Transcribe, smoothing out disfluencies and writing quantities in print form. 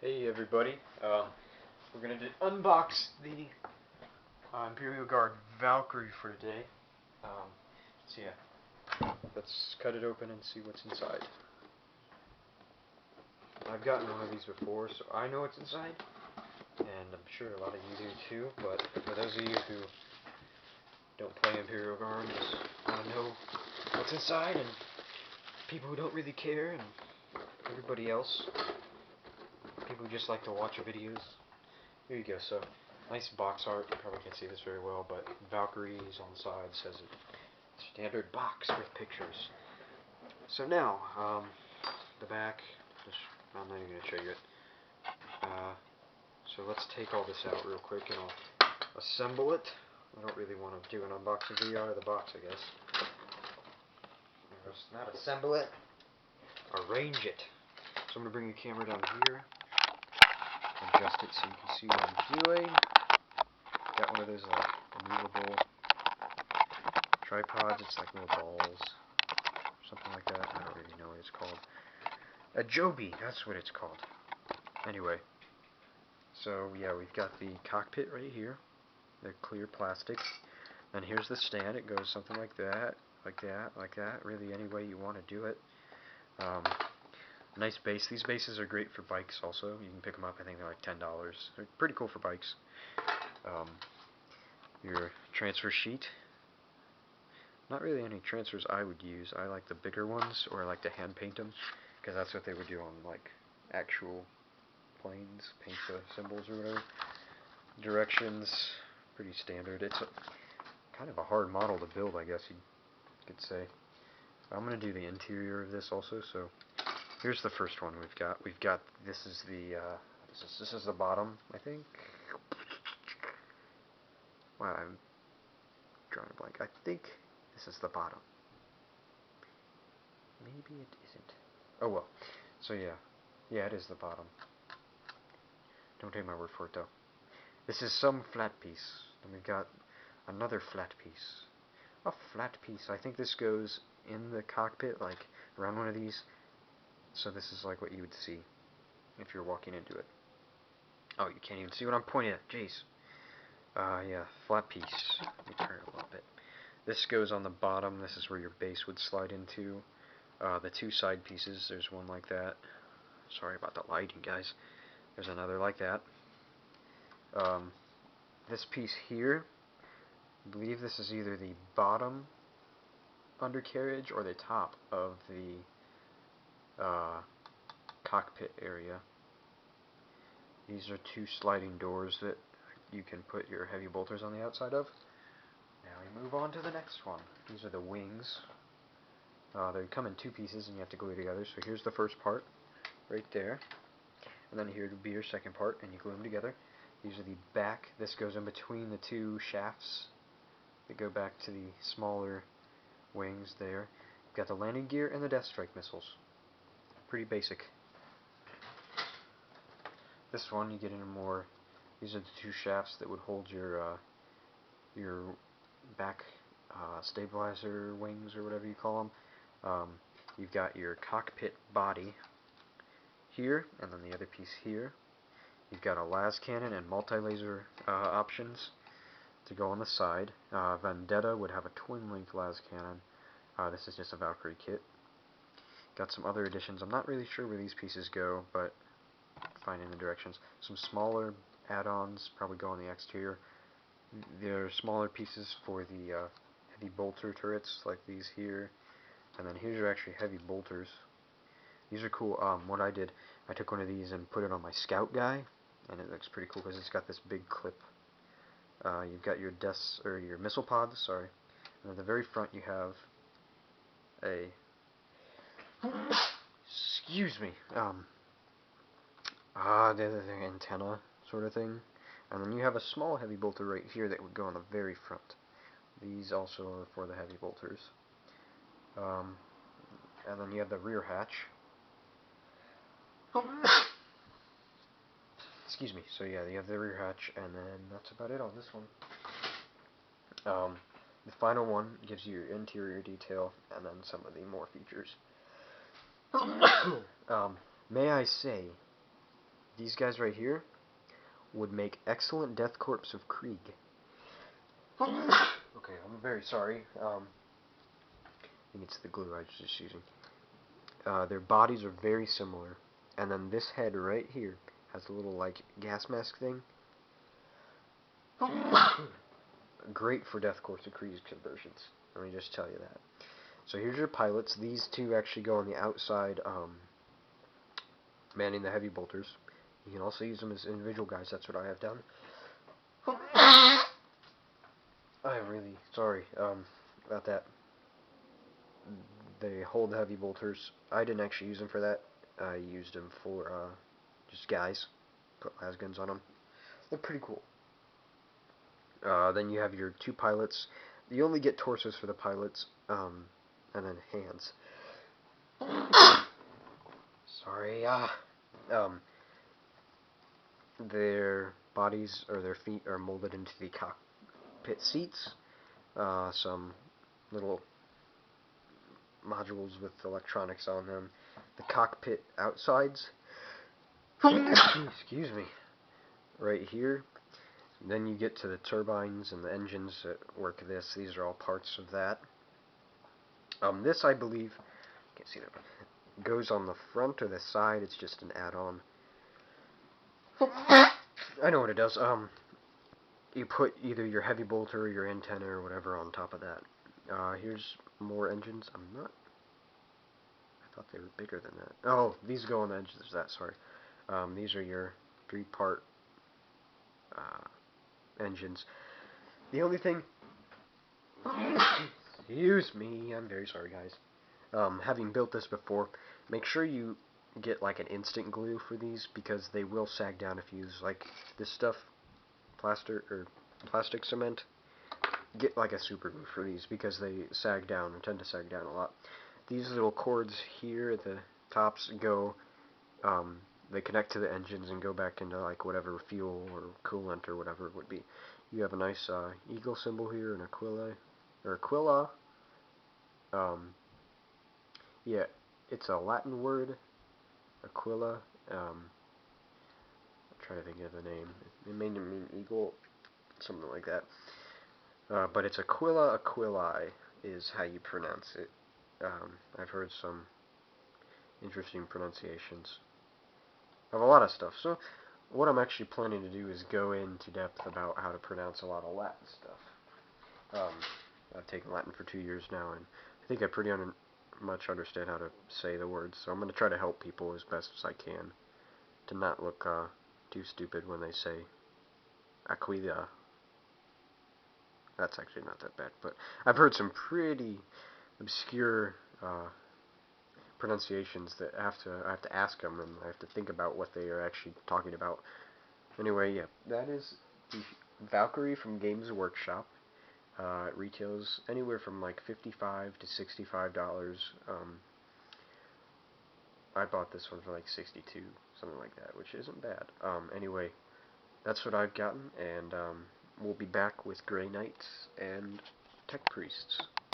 Hey everybody, we're going to unbox the Imperial Valkyrie for today. So yeah, let's cut it open and see what's inside. I've gotten one of these before, so I know what's inside, and I'm sure a lot of you do too, but for those of you who don't play Imperial Guard and just want to know what's inside, and people who don't really care, and everybody else, people who just like to watch videos, here you go. So, nice box art. You probably can't see this very well, but Valkyries on the side says it. Standard box with pictures. So now, the back. I'm not even gonna show you it. So let's take all this out real quick, and I'll assemble it. I don't really want to do an unboxing video out of the box, I guess. Let's not assemble it. Arrange it. So I'm gonna bring the camera down here. Adjust it so you can see what I'm doing. Got one of those removable tripods. It's like little balls, something like that. I don't really know what it's called. A Joby, that's what it's called. Anyway, so yeah, we've got the cockpit right here, the clear plastic. And here's the stand. It goes something like that, like that, like that. Really, any way you want to do it. Nice base. These bases are great for bikes also. You can pick them up. I think they're like $10. They're pretty cool for bikes. Your transfer sheet. Not really any transfers I would use. I like the bigger ones, or I like to hand paint them, because that's what they would do on like actual planes. Paint the symbols or whatever. Directions, pretty standard. It's kind of a hard model to build, I guess you could say. I'm going to do the interior of this also, so here's the first one we've got. This is the this is the bottom, I think. Wow, I'm drawing a blank. I think this is the bottom. Maybe it isn't. Oh well. So yeah, it is the bottom. Don't take my word for it though. This is some flat piece. Then we've got another flat piece. A flat piece. I think this goes in the cockpit, like around one of these. So this is like what you would see if you're walking into it. Oh, you can't even see what I'm pointing at. Jeez. Yeah, flat piece. Let me turn it a little bit. This goes on the bottom. This is where your base would slide into. The two side pieces, there's one like that. Sorry about the lighting, guys. There's another like that. This piece here, I believe this is either the bottom undercarriage or the top of the cockpit area. These are two sliding doors that you can put your heavy bolters on the outside of. Now we move on to the next one. These are the wings. They come in two pieces and you have to glue together. So here's the first part, right there. And then here would be your second part, and you glue them together. These are the back. This goes in between the two shafts that go back to the smaller wings there. You've got the landing gear and the Death Strike missiles. Pretty basic. This one you get into more. These are the two shafts that would hold your back stabilizer wings or whatever you call them. You've got your cockpit body here, and then the other piece here. You've got a las cannon and multi-laser options to go on the side. Vendetta would have a twin-length las cannon. This is just a Valkyrie kit. Got some other additions. I'm not really sure where these pieces go, but finding the directions. Some smaller add-ons probably go on the exterior. There are smaller pieces for the heavy bolter turrets, like these here. And then here's are actually heavy bolters. These are cool. What I did, I took one of these and put it on my scout guy, and it looks pretty cool because it's got this big clip. You've got your your missile pods, sorry. And at the very front you have a excuse me. The antenna sort of thing. And then you have a small heavy bolter right here that would go on the very front. These also are for the heavy bolters. And then you have the rear hatch. Excuse me. So yeah, you have the rear hatch, and then that's about it on this one. The final one gives you your interior detail, and then some of the more features. May I say, these guys right here would make excellent Death Corps of Krieg. Okay, I'm very sorry. I think it's the glue I was just using. Their bodies are very similar. And then this head right here has a little, like, gas mask thing. Great for Death Corps of Krieg conversions. Let me just tell you that. So here's your pilots. These two actually go on the outside, manning the heavy bolters. You can also use them as individual guys. That's what I have done. I'm really sorry about that. They hold heavy bolters. I didn't actually use them for that. I used them for just guys. Put las guns on them. They're pretty cool. Then you have your two pilots. You only get torsos for the pilots, and then hands. Sorry. Their bodies or their feet are molded into the cockpit seats. Some little modules with electronics on them. The cockpit outsides. Excuse me. Right here. Then you get to the turbines and the engines that work this. These are all parts of that. This, I believe, can't see that, goes on the front or the side. It's just an add-on. I know what it does. You put either your heavy bolter or your antenna or whatever on top of that. Here's more engines. I thought they were bigger than that. Oh, these go on the edges of that, sorry. These are your 3-part engines. The only thing... Excuse me, I'm very sorry, guys. Having built this before, make sure you get like an instant glue for these, because they will sag down if you use like this stuff, plastic cement. Get like a super glue for these, because they sag down, or tend to sag down a lot. These little cords here at the tops go, they connect to the engines and go back into like whatever fuel or coolant or whatever it would be. You have a nice eagle symbol here, and Aquila. Yeah, it's a Latin word, Aquila. I'm trying to think of the name. It may mean eagle, something like that. But it's Aquila Aquilae is how you pronounce it. I've heard some interesting pronunciations of a lot of stuff. So what I'm actually planning to do is go into depth about how to pronounce a lot of Latin stuff. I've taken Latin for 2 years now, and I think I pretty much understand how to say the words. So I'm going to try to help people as best as I can to not look too stupid when they say Aquila. That's actually not that bad, but I've heard some pretty obscure pronunciations that I have to ask them, and I have to think about what they are actually talking about. Anyway, yeah, that is the Valkyrie from Games Workshop. It retails anywhere from like $55 to $65. I bought this one for like $62, something like that, which isn't bad. Anyway, that's what I've gotten, and we'll be back with Grey Knights and Tech Priests.